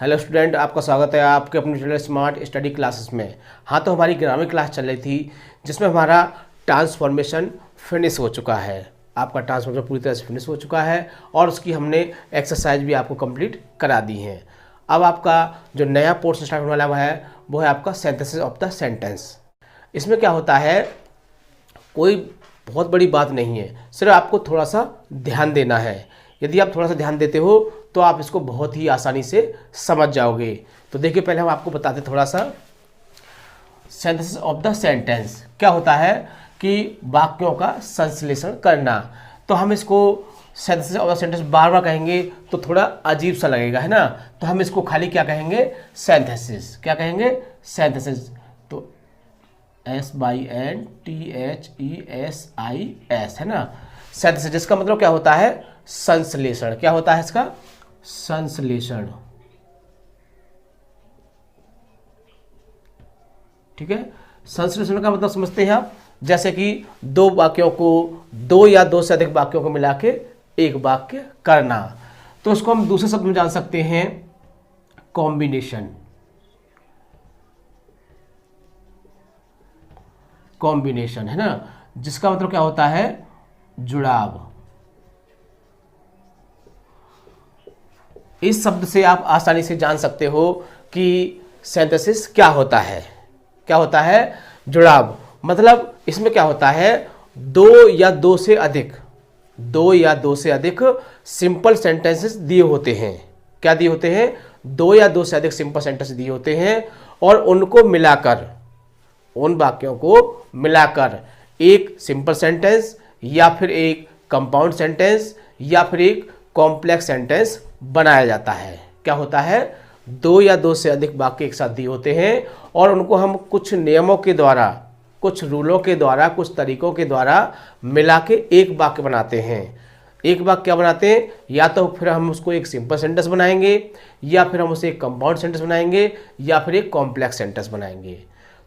Hello student, आपका स्वागत है आपके अपने चैनल स्मार्ट स्टडी क्लासेस में। हाँ, तो हमारी ग्रामर क्लास चल रही थी जिसमें हमारा ट्रांसफॉर्मेशन फिनिश हो चुका है। आपका ट्रांसफॉर्मेशन पूरी तरह से फिनिश हो चुका है और उसकी हमने एक्सरसाइज भी आपको कंप्लीट करा दी है। अब आपका जो नया पोर्शन स्टार्ट होने वाला है वो है आपका सिंथेसिस ऑफ द सेंटेंस। इसमें क्या होता है, कोई बहुत बड़ी बात नहीं है, सिर्फ आपको थोड़ा सा ध्यान देना है। यदि आप थोड़ा सा ध्यान देते हो तो आप इसको बहुत ही आसानी से समझ जाओगे। तो देखिए, पहले हम आपको बताते थोड़ा सा सिंथेसिस ऑफ द सेंटेंस क्या होता है कि वाक्यों का संश्लेषण करना। तो हम इसको सिंथेसिस ऑफ द सेंटेंस बार बार कहेंगे तो थोड़ा अजीब सा लगेगा, है ना। तो हम इसको खाली क्या कहेंगे, सिंथेसिस। क्या कहेंगे, सिंथेसिस। तो SYNTHESIS है ना, सिंथेसिस, जिसका मतलब क्या होता है, संश्लेषण। क्या होता है इसका, संश्लेषण। ठीक है, संश्लेषण का मतलब समझते हैं आप, जैसे कि दो वाक्यों को, दो या दो से अधिक वाक्यों को मिला के एक वाक्य करना। तो इसको हम दूसरे शब्द में जान सकते हैं, कॉम्बिनेशन। कॉम्बिनेशन है ना, जिसका मतलब क्या होता है, जुड़ाव। इस शब्द से आप आसानी से जान सकते हो कि सिंथेसिस क्या होता है। क्या होता है, जुड़ाव। मतलब इसमें क्या होता है, दो या दो से अधिक सिंपल सेंटेंसेस दिए होते हैं। क्या दिए होते हैं, दो या दो से अधिक सिंपल सेंटेंस दिए होते हैं और उनको मिलाकर, उन वाक्यों को मिलाकर एक सिंपल सेंटेंस या फिर एक कंपाउंड सेंटेंस या फिर एक कॉम्प्लेक्स सेंटेंस बनाया जाता है। क्या होता है, दो या दो से अधिक वाक्य एक साथ दिए होते हैं और उनको हम कुछ नियमों के द्वारा, कुछ रूलों के द्वारा, कुछ तरीकों के द्वारा मिला के एक वाक्य बनाते हैं। एक वाक्य क्या बनाते हैं, या तो फिर हम उसको एक सिंपल सेंटेंस बनाएंगे या फिर हम उसे एक कंपाउंड सेंटेंस बनाएंगे या फिर एक कॉम्प्लेक्स सेंटेंस बनाएंगे।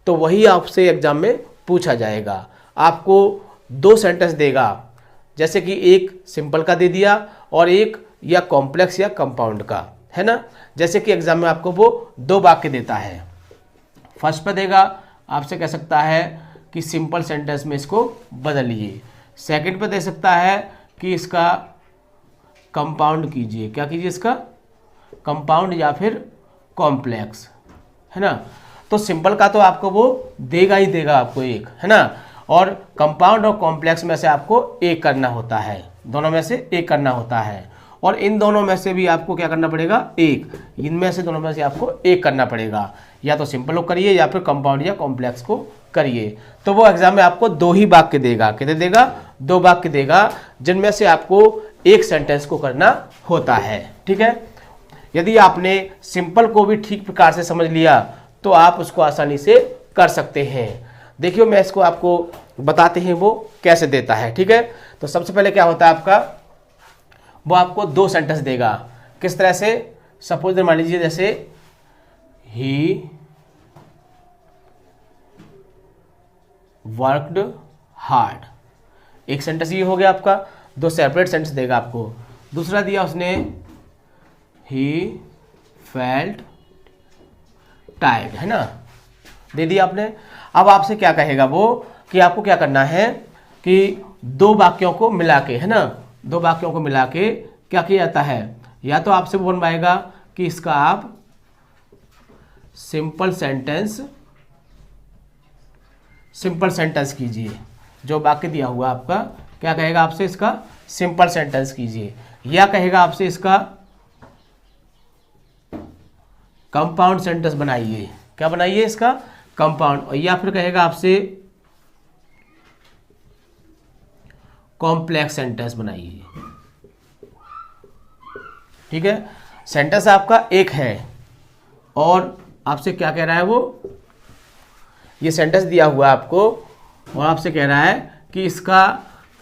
तो वही आपसे एग्जाम में पूछा जाएगा। आपको दो सेंटेंस देगा, जैसे कि एक सिंपल का दे दिया और एक या कॉम्प्लेक्स या कंपाउंड का, है ना। जैसे कि एग्जाम में आपको वो दो वाक्य देता है। फर्स्ट पे देगा, आपसे कह सकता है कि सिंपल सेंटेंस में इसको बदलिए। सेकंड पे दे सकता है कि इसका कंपाउंड कीजिए। क्या कीजिए, इसका कंपाउंड या फिर कॉम्प्लेक्स, है ना। तो सिंपल का तो आपको वो देगा ही देगा आपको एक, है ना। और कंपाउंड और कॉम्प्लेक्स में से आपको एक करना होता है, दोनों में से एक करना होता है। और इन दोनों में से भी आपको क्या करना पड़ेगा, एक। इनमें से दोनों में से आपको एक करना पड़ेगा, या तो सिंपल को करिए या फिर कंपाउंड या कॉम्प्लेक्स को करिए। तो वो एग्जाम में आपको दो ही वाक्य देगा। कितने देगा, दो वाक्य देगा, जिनमें से आपको एक सेंटेंस को करना होता है। ठीक है, यदि आपने सिंपल को भी ठीक प्रकार से समझ लिया तो आप उसको आसानी से कर सकते हैं। देखिए, मैं इसको आपको बताते हैं वो कैसे देता है। ठीक है, तो सबसे पहले क्या होता है आपका, वो आपको दो सेंटेंस देगा। किस तरह से, सपोज मान लीजिए जैसे ही वर्कड हार्ड, एक सेंटेंस ये हो गया आपका। दो सेपरेट सेंटेंस देगा आपको। दूसरा दिया उसने, ही फेल्ट टायर्ड, है ना, दे दिया आपने। अब आपसे क्या कहेगा वो, कि आपको क्या करना है कि दो वाक्यों को मिला के, है ना, दो वाक्यों को मिला के क्या किया जाता है, या तो आपसे वो बनवाएगा कि इसका आप सिंपल सेंटेंस कीजिए। जो वाक्य दिया हुआ आपका, क्या कहेगा आपसे, इसका सिंपल सेंटेंस कीजिए, या कहेगा आपसे इसका कंपाउंड सेंटेंस बनाइए। क्या बनाइए, इसका कंपाउंड, या फिर कहेगा आपसे कॉम्प्लेक्स सेंटेंस बनाइए। ठीक है, सेंटेंस आपका एक है और आपसे क्या कह रहा है वो, ये सेंटेंस दिया हुआ आपको और आपसे कह रहा है कि इसका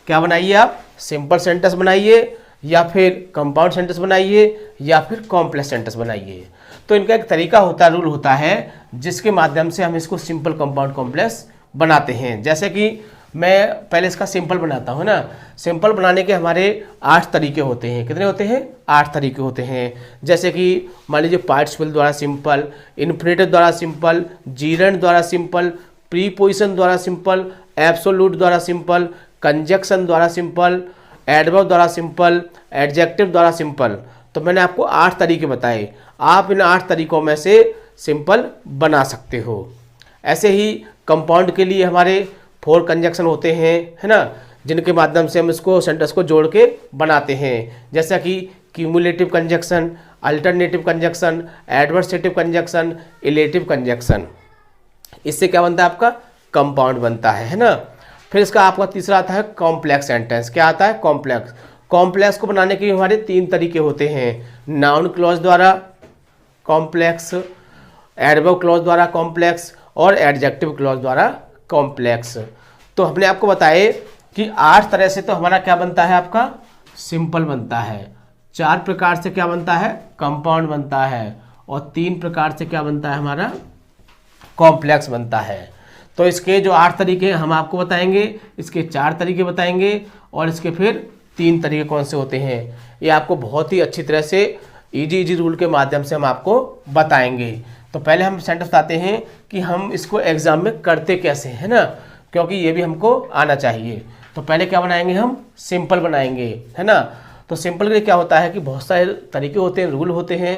क्या बनाइए, आप सिंपल सेंटेंस बनाइए या फिर कंपाउंड सेंटेंस बनाइए या फिर कॉम्प्लेक्स सेंटेंस बनाइए। तो इनका एक तरीका होता है, रूल होता है, जिसके माध्यम से हम इसको सिंपल, कंपाउंड, कॉम्प्लेक्स बनाते हैं। जैसे कि मैं पहले इसका सिंपल बनाता हूँ ना। सिंपल बनाने के हमारे 8 तरीके होते हैं। कितने होते हैं? 8 तरीके होते हैं। जैसे कि मान लीजिए पार्टिसिपल द्वारा सिंपल, इन्फिनेटिव द्वारा सिंपल, जीरेंड द्वारा सिंपल, प्रीपोजिशन द्वारा सिंपल, एब्सोल्यूट द्वारा सिंपल, कंजक्शन द्वारा सिंपल, एडवर्ब द्वारा सिंपल, एडजेक्टिव द्वारा सिंपल। तो मैंने आपको 8 तरीके बताए। आप इन 8 तरीकों में से सिंपल बना सकते हो। ऐसे ही कंपाउंड के लिए हमारे 4 कंजक्शन होते हैं, है ना, जिनके माध्यम से हम इसको सेंटेंस को जोड़ के बनाते हैं। जैसा कि cumulative conjunction, alternative conjunction, adversative conjunction, illative conjunction. इससे क्या बनता है? आपका कंपाउंड बनता है ना। फिर इसका आपका तीसरा आता है कॉम्प्लेक्स सेंटेंस। क्या आता है? कॉम्प्लेक्स। कॉम्प्लेक्स को बनाने के हमारे 3 तरीके होते हैं। नाउन क्लॉज द्वारा कॉम्प्लेक्स, एडवर्ब क्लॉज द्वारा कॉम्प्लेक्स और एडजेक्टिव क्लॉज द्वारा कॉम्प्लेक्स। तो हमने आपको बताए कि 8 तरह से तो हमारा क्या बनता है? आपका सिंपल बनता है। 4 प्रकार से क्या बनता है? कंपाउंड बनता है। और 3 प्रकार से क्या बनता है? हमारा कॉम्प्लेक्स बनता है। तो इसके जो 8 तरीके हम आपको बताएंगे, इसके 4 तरीके बताएंगे और इसके फिर 3 तरीके कौन से होते हैं, ये आपको बहुत ही अच्छी तरह से इजी रूल के माध्यम से हम आपको बताएंगे। तो पहले हम सेंटेंस बताते हैं कि हम इसको एग्जाम में करते कैसे, है ना, क्योंकि ये भी हमको आना चाहिए। तो पहले क्या बनाएंगे? हम सिंपल बनाएंगे, है ना। तो सिंपल के लिए क्या होता है कि बहुत सारे तरीके होते हैं, रूल होते हैं,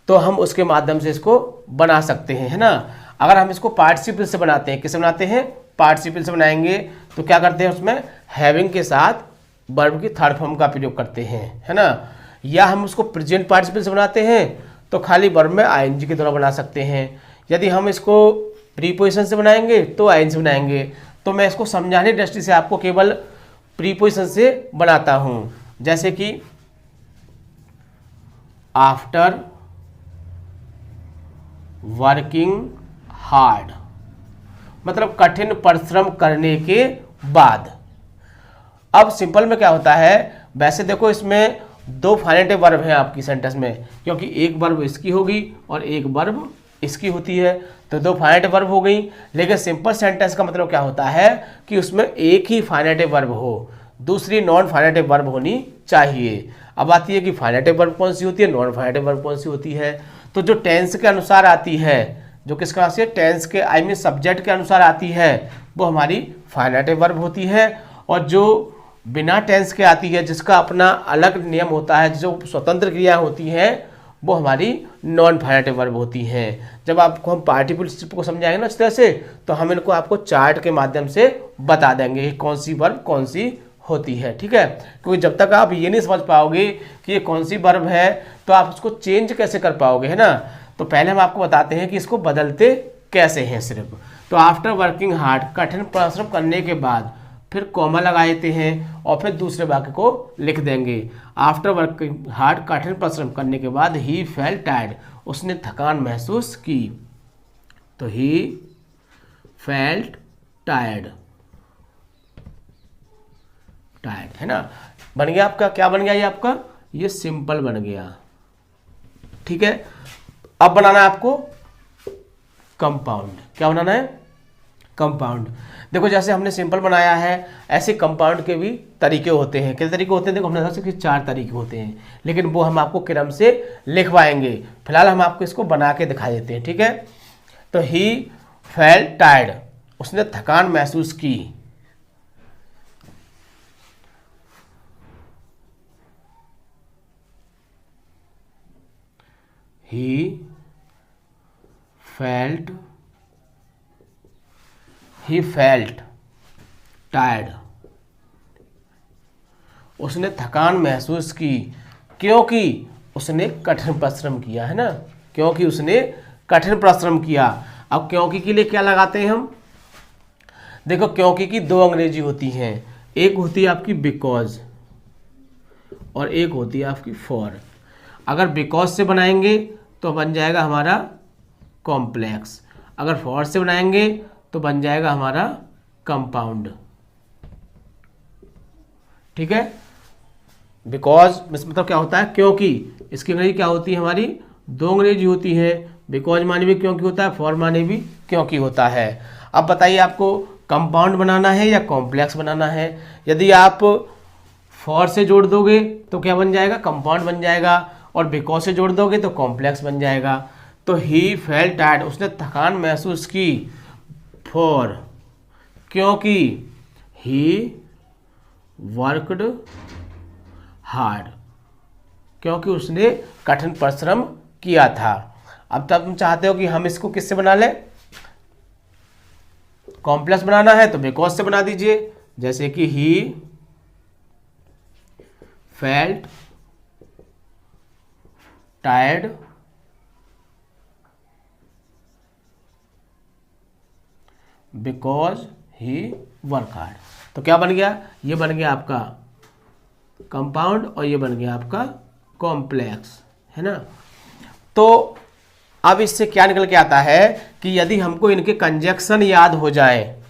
तो हम उसके माध्यम से इसको बना सकते हैं, है ना। अगर हम इसको पार्टिसिपल से बनाते हैं, किससे बनाते हैं? पार्टिसिपल से बनाएंगे तो क्या करते हैं? उसमें हैविंग के साथ वर्ब की थर्ड फॉर्म का प्रयोग करते हैं, है ना। या हम उसको प्रेजेंट पार्टिसिपल से बनाते हैं तो खाली वर्ब में आईएनजी के द्वारा बना सकते हैं। यदि हम इसको प्रीपोजिशन से बनाएंगे तो आईएनजी से बनाएंगे। तो मैं इसको समझाने की दृष्टि से आपको केवल प्रीपोजिशन से बनाता हूं। जैसे कि आफ्टर वर्किंग हार्ड, मतलब कठिन परिश्रम करने के बाद। अब सिंपल में क्या होता है? वैसे देखो इसमें 2 फाइनेटिव वर्ब हैं आपकी सेंटेंस में, क्योंकि एक वर्ब इसकी होगी और एक वर्ब इसकी होती है, तो 2 फाइनेटिव वर्ब हो गई। लेकिन सिंपल सेंटेंस का मतलब क्या होता है कि उसमें एक ही फाइनेटिव वर्ब हो, दूसरी नॉन फाइनेटिव वर्ब होनी चाहिए। अब आती है कि फाइनेटिव वर्ब कौन सी होती है, नॉन फाइनेटिव वर्ब कौन सी होती है। तो जो टेंस के अनुसार आती है, जो किसका से टेंस के आई मीन सब्जेक्ट के अनुसार आती है, वो हमारी फाइनेटिव वर्ब होती है। और जो बिना टेंस के आती है, जिसका अपना अलग नियम होता है, जो स्वतंत्र क्रिया होती हैं, वो हमारी नॉन फाइनेटिव वर्ब होती हैं। जब आपको हम पार्टिसिपल को समझाएंगे ना इस तरह से, तो हम इनको आपको चार्ट के माध्यम से बता देंगे कि कौन सी वर्ब कौन सी होती है, ठीक है। क्योंकि जब तक आप ये नहीं समझ पाओगे कि ये कौन सी वर्ब है, तो आप उसको चेंज कैसे कर पाओगे, है ना। तो पहले हम आपको बताते हैं कि इसको बदलते कैसे हैं सिर्फ। तो आफ्टर वर्किंग हार्ड, कठिन परिश्रम करने के बाद, फिर कॉमा लगा देते हैं और फिर दूसरे वाक्य को लिख देंगे। आफ्टर वर्किंग हार्ड, कठिन परिश्रम करने के बाद, ही फेल्ट टायर्ड, उसने थकान महसूस की। तो ही फेल्ट टायर्ड, टायर्ड, है ना। बन गया आपका, क्या बन गया ये आपका? ये सिंपल बन गया, ठीक है। अब बनाना है आपको कंपाउंड। क्या बनाना है? कंपाउंड। देखो जैसे हमने सिंपल बनाया है, ऐसे कंपाउंड के भी तरीके होते हैं। कितने तरीके होते हैं? देखो हमने सोचा कि 4 तरीके होते हैं, लेकिन वो हम आपको क्रम से लिखवाएंगे। फिलहाल हम आपको इसको बना के दिखा देते हैं, ठीक है। तो ही फेल्ट टायर्ड, उसने थकान महसूस की। He felt tired, उसने थकान महसूस की क्योंकि उसने कठिन परिश्रम किया, है ना, क्योंकि उसने कठिन परिश्रम किया। अब क्योंकि के लिए क्या लगाते हैं हम? देखो क्योंकि की 2 अंग्रेजी होती हैं, एक होती है आपकी बिकॉज और एक होती है आपकी फॉर। अगर बिकॉज से बनाएंगे तो बन जाएगा हमारा कॉम्प्लेक्स, अगर फॉर से बनाएंगे तो बन जाएगा हमारा कंपाउंड, ठीक है। बिकॉज मतलब क्या होता है? क्योंकि। इसकी अंग्रेजी क्या होती है हमारी? 2 अंग्रेजी होती है, बिकॉज माने भी क्योंकि होता है, फॉर माने भी क्योंकि होता है। अब बताइए आपको कंपाउंड बनाना है या कॉम्प्लेक्स बनाना है। यदि आप फॉर से जोड़ दोगे तो क्या बन जाएगा, कंपाउंड बन जाएगा, और बिकॉज से जोड़ दोगे तो कॉम्प्लेक्स बन जाएगा। तो ही फेल्ट टायर्ड, उसने थकान महसूस की, फॉर क्योंकि ही वर्कड हार्ड, क्योंकि उसने कठिन परिश्रम किया था। अब तब तुम चाहते हो कि हम इसको किससे बना लें, कॉम्प्लेक्स बनाना है तो बिकॉज से बना दीजिए, जैसे कि he felt tired because he work hard. तो क्या बन गया, ये बन गया आपका कंपाउंड और ये बन गया आपका कॉम्प्लेक्स, है ना। तो अब इससे क्या निकल के आता है कि यदि हमको इनके कंजक्शन याद हो जाए,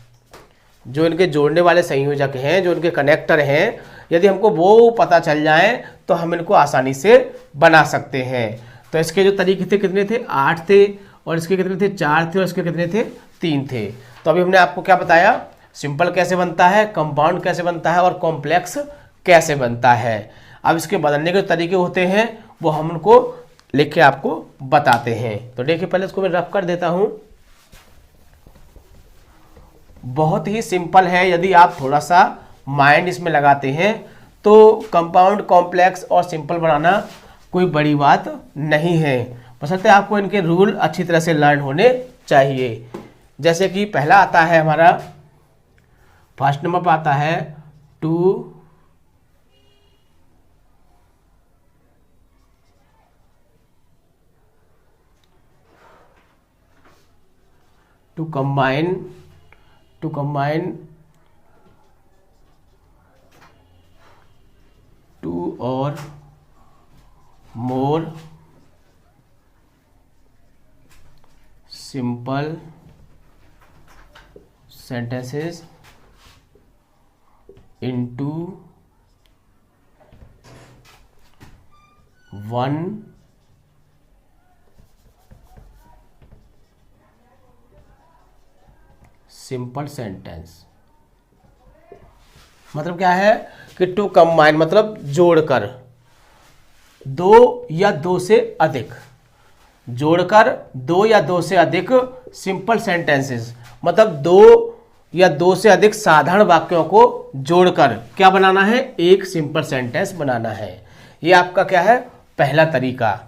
जो इनके जोड़ने वाले संयोजक हैं, जो इनके कनेक्टर हैं, यदि हमको वो पता चल जाए तो हम इनको आसानी से बना सकते हैं। तो इसके जो तरीके थे कितने थे, 8 थे, और इसके कितने थे, 4 थे, और इसके कितने थे, 3 थे। तो अभी हमने आपको क्या बताया, सिंपल कैसे बनता है, कंपाउंड कैसे बनता है, और कॉम्प्लेक्स कैसे बनता है। अब इसके बदलने के तरीके होते हैं वो हम उनको लिख के आपको बताते हैं। तो देखिए पहले इसको मैं रफ कर देता हूं। बहुत ही सिंपल है, यदि आप थोड़ा सा माइंड इसमें लगाते हैं तो कंपाउंड, कॉम्प्लेक्स और सिंपल बनाना कोई बड़ी बात नहीं है, बशर्ते आपको इनके रूल अच्छी तरह से लर्न होने चाहिए। जैसे कि पहला आता है हमारा, फर्स्ट नंबर पर आता है to combine two or more simple sentences into one simple sentence. मतलब क्या है कि टू कंबाइन मतलब जोड़कर, दो या दो से अधिक, जोड़कर दो या दो से अधिक सिंपल सेंटेंसेस, मतलब दो या दो से अधिक साधारण वाक्यों को जोड़कर क्या बनाना है, एक सिंपल सेंटेंस बनाना है। ये आपका क्या है, पहला तरीका।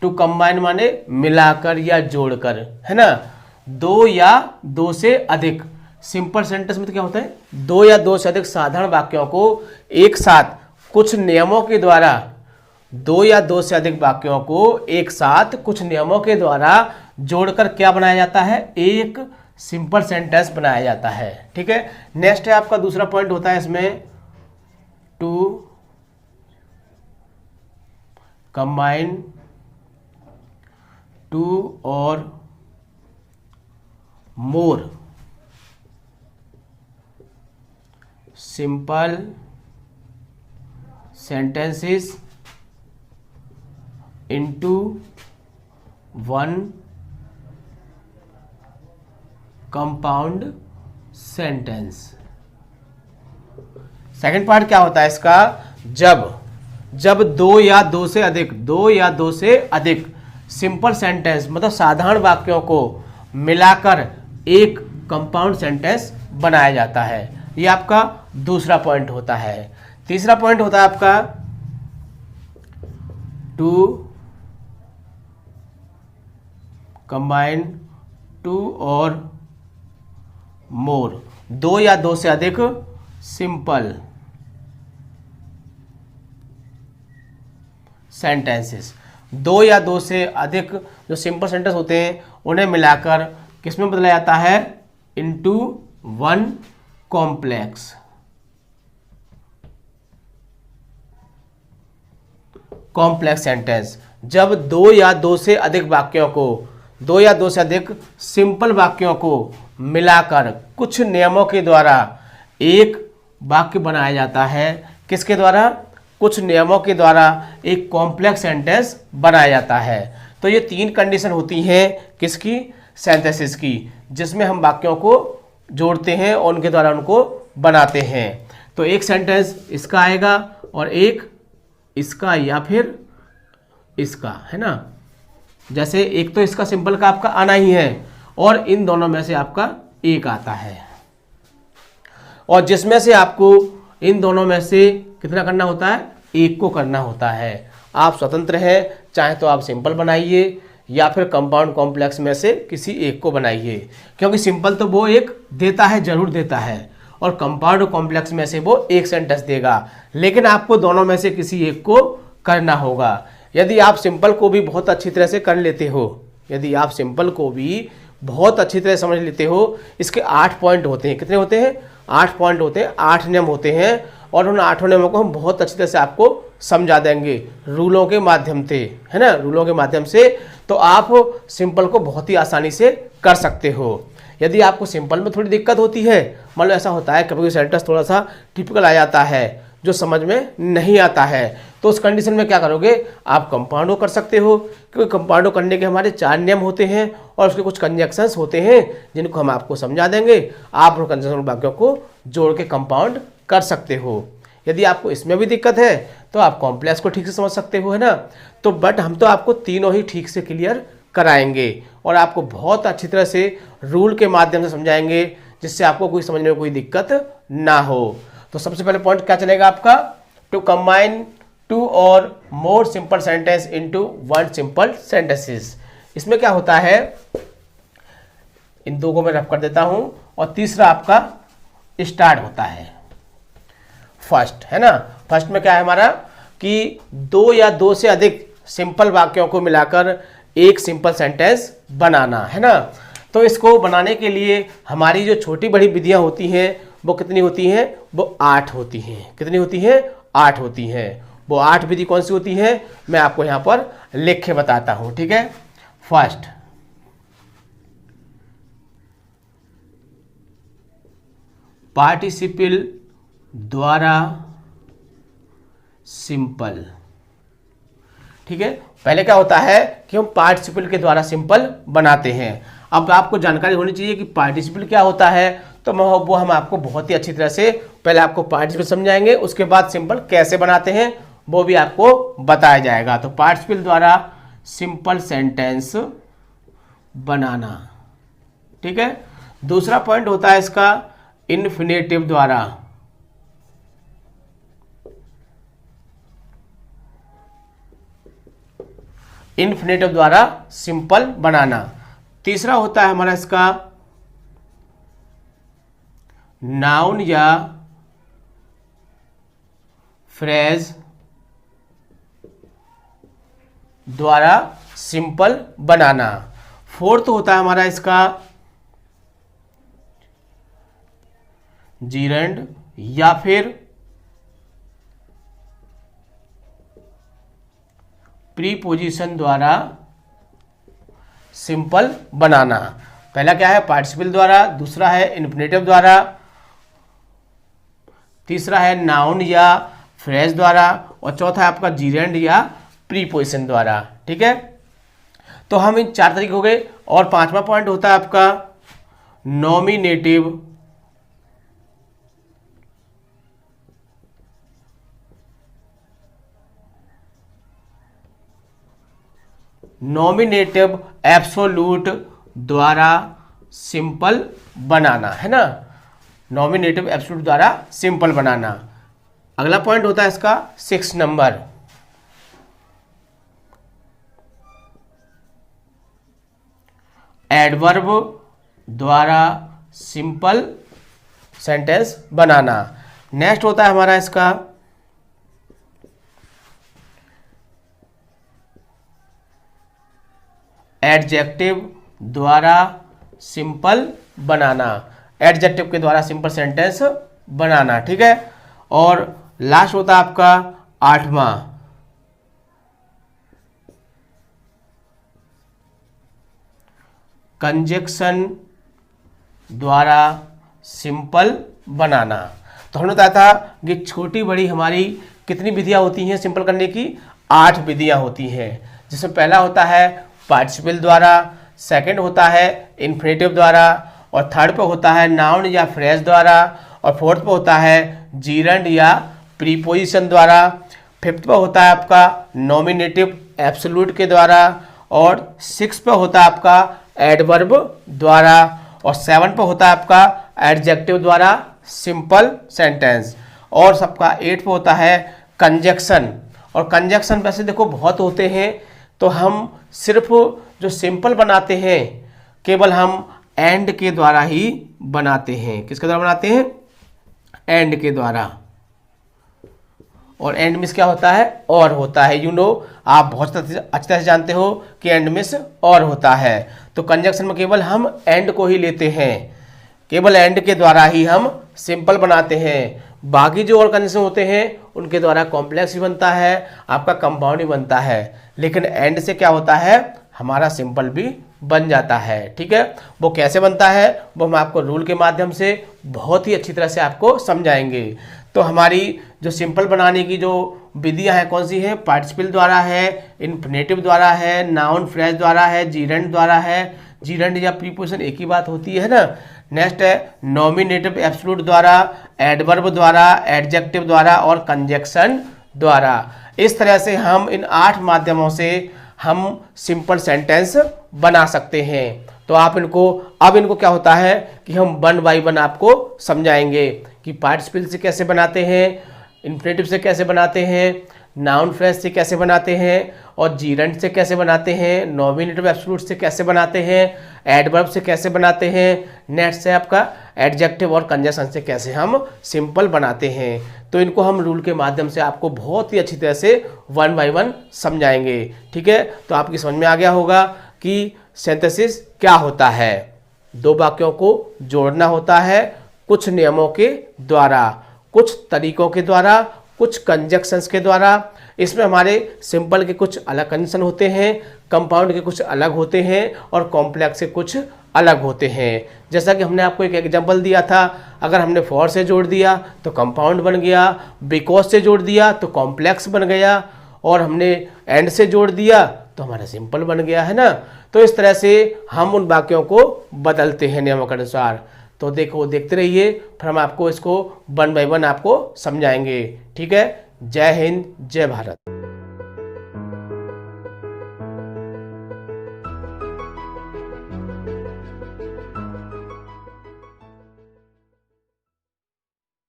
टू कंबाइन माने मिलाकर या जोड़कर, है ना। दो या दो से अधिक, सिंपल सेंटेंस में तो क्या होता है, दो या दो से अधिक साधारण वाक्यों को एक साथ कुछ नियमों के द्वारा, दो या दो से अधिक वाक्यों को एक साथ कुछ नियमों के द्वारा जोड़कर क्या बनाया जाता है, एक सिंपल सेंटेंस बनाया जाता है। ठीक है। नेक्स्ट है आपका दूसरा पॉइंट होता है इसमें, टू कंबाइन टू और more simple sentences into one compound sentence। Second part क्या होता है इसका, जब दो या दो से अधिक सिंपल सेंटेंस मतलब साधारण वाक्यों को मिलाकर एक कंपाउंड सेंटेंस बनाया जाता है। ये आपका दूसरा पॉइंट होता है। तीसरा पॉइंट होता है आपका टू कंबाइन टू और मोर, दो या दो से अधिक सिंपल सेंटेंसेस, दो या दो से अधिक जो सिंपल सेंटेंस होते हैं उन्हें मिलाकर किसमें बदला जाता है, into one complex. Complex sentence जब दो या दो से अधिक वाक्यों को, दो या दो से अधिक सिंपल वाक्यों को मिलाकर कुछ नियमों के द्वारा एक वाक्य बनाया जाता है। किसके द्वारा, कुछ नियमों के द्वारा एक कॉम्प्लेक्स सेंटेंस बनाया जाता है। तो ये तीन कंडीशन होती हैं किसकी, सेंटेंसेस की, जिसमें हम वाक्यों को जोड़ते हैं और उनके द्वारा उनको बनाते हैं। तो एक सेंटेंस इसका आएगा और एक इसका या फिर इसका, है ना। जैसे एक तो इसका सिंपल का आपका आना ही है और इन दोनों में से आपका एक आता है, और जिसमें से आपको इन दोनों में से कितना करना होता है, एक को करना होता है। आप स्वतंत्र हैं, चाहे तो आप सिंपल बनाइए या फिर कंपाउंड कॉम्प्लेक्स में से किसी एक को बनाइए, क्योंकि सिंपल तो वो एक देता है, जरूर देता है, और कंपाउंड कॉम्प्लेक्स में से वो एक सेंटेंस देगा, लेकिन आपको दोनों में से किसी एक को करना होगा। यदि आप सिंपल को भी बहुत अच्छी तरह से कर लेते हो, यदि आप सिंपल को भी बहुत अच्छी तरह समझ लेते हो, इसके 8 पॉइंट होते हैं। कितने होते हैं? 8 पॉइंट होते हैं, 8 नियम होते हैं, और उन 8 नियमों को हम बहुत अच्छी तरह से आपको समझा देंगे रूलों के माध्यम से, है ना, रूलों के माध्यम से। तो आप सिंपल को बहुत ही आसानी से कर सकते हो। यदि आपको सिंपल में थोड़ी दिक्कत होती है, मान लो ऐसा होता है कभी सेंटेंस थोड़ा सा टिपिकल आ जाता है जो समझ में नहीं आता है, तो उस कंडीशन में क्या करोगे, आप कंपाउंडो कर सकते हो, क्योंकि कंपाउंडो करने के हमारे 4 नियम होते हैं और उसके कुछ कंजक्शंस होते हैं जिनको हम आपको समझा देंगे। आप उन कंजक्शन वाक्यों को जोड़ के कंपाउंड कर सकते हो। यदि आपको इसमें भी दिक्कत है तो आप कॉम्प्लेक्स को ठीक से समझ सकते हो, है ना। तो बट हम तो आपको तीनों ही ठीक से क्लियर कराएंगे और आपको बहुत अच्छी तरह से रूल के माध्यम से समझाएंगे, जिससे आपको कोई समझने में कोई दिक्कत ना हो। तो सबसे पहले पॉइंट क्या चलेगा आपका, टू कंबाइन 2 और more simple sentence into 1 simple sentences. इसमें क्या होता है, इन दो को मैं रफ कर देता हूं, और तीसरा आपका स्टार्ट होता है फर्स्ट, है ना। फर्स्ट में क्या है हमारा कि 2 या 2 से अधिक सिंपल वाक्यों को मिलाकर एक सिंपल सेंटेंस बनाना, है ना। तो इसको बनाने के लिए हमारी जो छोटी बड़ी विधियां होती हैं वो कितनी होती हैं, वो 8 होती हैं। कितनी होती हैं? 8 होती हैं। वो 8 विधि कौन सी होती है, मैं आपको यहां पर लिख के बताता हूं, ठीक है। फर्स्ट, पार्टिसिपल द्वारा सिंपल, ठीक है। पहले क्या होता है कि हम पार्टिसिपल के द्वारा सिंपल बनाते हैं। अब आपको जानकारी होनी चाहिए कि पार्टिसिपल क्या होता है, तो वो हम आपको बहुत ही अच्छी तरह से पहले आपको पार्टिसिपल समझाएंगे, उसके बाद सिंपल कैसे बनाते हैं वो भी आपको बताया जाएगा। तो पार्टिसिपल द्वारा सिंपल सेंटेंस बनाना, ठीक है। दूसरा पॉइंट होता है इसका इन्फिनेटिव द्वारा, इन्फिनेटिव द्वारा सिंपल बनाना। तीसरा होता है हमारा इसका नाउन या फ्रेज द्वारा सिंपल बनाना। फोर्थ होता है हमारा इसका जीरेंड या फिर प्रीपोजिशन द्वारा सिंपल बनाना। पहला क्या है, पार्टिसिपल द्वारा, दूसरा है इन्फिनेटिव द्वारा, तीसरा है नाउन या फ्रेज द्वारा, और चौथा है आपका जीरेंड या प्रीपोजिशन द्वारा, ठीक है। तो हम इन 4 तरीके हो गए। और 5वां पॉइंट होता है आपका नॉमिनेटिव नॉमिनेटिव एब्सोल्यूट द्वारा सिंपल बनाना, है ना। नॉमिनेटिव एब्सोल्यूट द्वारा सिंपल बनाना। अगला पॉइंट होता है इसका 6 नंबर, एडवर्ब द्वारा सिंपल सेंटेंस बनाना। नेक्स्ट होता है हमारा इसका एडजेक्टिव द्वारा सिंपल बनाना, एडजेक्टिव के द्वारा सिंपल सेंटेंस बनाना, ठीक है। और लास्ट होता है आपका 8वां कंजक्शन द्वारा सिंपल बनाना। तो हमने बताया था कि छोटी बड़ी हमारी कितनी विधियां होती हैं सिंपल करने की, 8 विधियां होती हैं, जिसमें पहला होता है पार्टिसिपल द्वारा, सेकंड होता है इन्फिनेटिव द्वारा, और थर्ड पे होता है नाउन या फ्रेज द्वारा, और फोर्थ पे होता है जीरंड या प्रीपोजिशन द्वारा, फिफ्थ पे होता है आपका नॉमिनेटिव एब्सोल्यूट के द्वारा, और सिक्स पे होता है आपका एडवर्ब द्वारा, और सेवन पे होता है आपका एडजेक्टिव द्वारा सिंपल सेंटेंस, और सबका एट पे होता है कंजक्शन। और कंजक्शन वैसे देखो बहुत होते हैं, तो हम सिर्फ जो सिंपल बनाते हैं केवल हम एंड के द्वारा ही बनाते हैं। किसके द्वारा बनाते हैं? एंड के द्वारा। और एंड मिस क्या होता है? और होता है। यू नो, आप बहुत अच्छी तरह से जानते हो कि एंड मिस और होता है। तो कंजक्शन में केवल हम एंड को ही लेते हैं, केवल एंड के द्वारा ही हम सिंपल बनाते हैं। बाकी जो और कंजक्शन होते हैं उनके द्वारा कॉम्प्लेक्स ही बनता है, आपका कंपाउंड ही बनता है, लेकिन एंड से क्या होता है? हमारा सिंपल भी बन जाता है। ठीक है, वो कैसे बनता है वो हम आपको रूल के माध्यम से बहुत ही अच्छी तरह से आपको समझाएंगे। तो हमारी जो सिंपल बनाने की जो विधियां हैं कौन सी है? पार्टिसिपल द्वारा है, इन्फिनेटिव द्वारा है, नाउन फ्रेज द्वारा है, जीरंड द्वारा है। जीरंड या प्रीपोजिशन एक ही बात होती है ना। नेक्स्ट है नॉमिनेटिव एब्सोल्यूट द्वारा, एडवर्ब द्वारा, एडजेक्टिव द्वारा और कंजक्शन द्वारा। इस तरह से हम इन 8 माध्यमों से हम सिंपल सेंटेंस बना सकते हैं। तो आप इनको क्या होता है कि हम वन बाय वन आपको समझाएंगे कि पार्टिसिपल से कैसे बनाते हैं, इन्फिनेटिव से कैसे बनाते हैं, नाउन फ्रेज से कैसे बनाते हैं, और जीरंड से कैसे बनाते हैं, नॉमिनेटिव एब्सोल्यूट से कैसे बनाते हैं, एडवर्ब से कैसे बनाते हैं, नेक्स्ट से आपका एडजेक्टिव और कंजक्शन से कैसे हम सिंपल बनाते हैं। तो इनको हम रूल के माध्यम से आपको बहुत ही अच्छी तरह से वन बाय वन समझाएंगे। ठीक है, तो आपकी समझ में आ गया होगा कि सिंथेसिस क्या होता है। 2 वाक्यों को जोड़ना होता है कुछ नियमों के द्वारा, कुछ तरीकों के द्वारा, कुछ कंजक्शंस के द्वारा। इसमें हमारे सिंपल के कुछ अलग कंजक्शन होते हैं, कंपाउंड के कुछ अलग होते हैं, और कॉम्प्लेक्स के कुछ अलग होते हैं। जैसा कि हमने आपको एक एग्जांपल दिया था, अगर हमने फॉर से जोड़ दिया तो कंपाउंड बन गया, बिकॉज से जोड़ दिया तो कॉम्प्लेक्स बन गया, और हमने एंड से जोड़ दिया तो हमारा सिंपल बन गया, है ना। तो इस तरह से हम उन वाक्यों को बदलते हैं नियमों के अनुसार। तो देखते रहिए, फिर हम आपको इसको वन बाय वन आपको समझाएंगे। ठीक है, जय हिंद, जय भारत।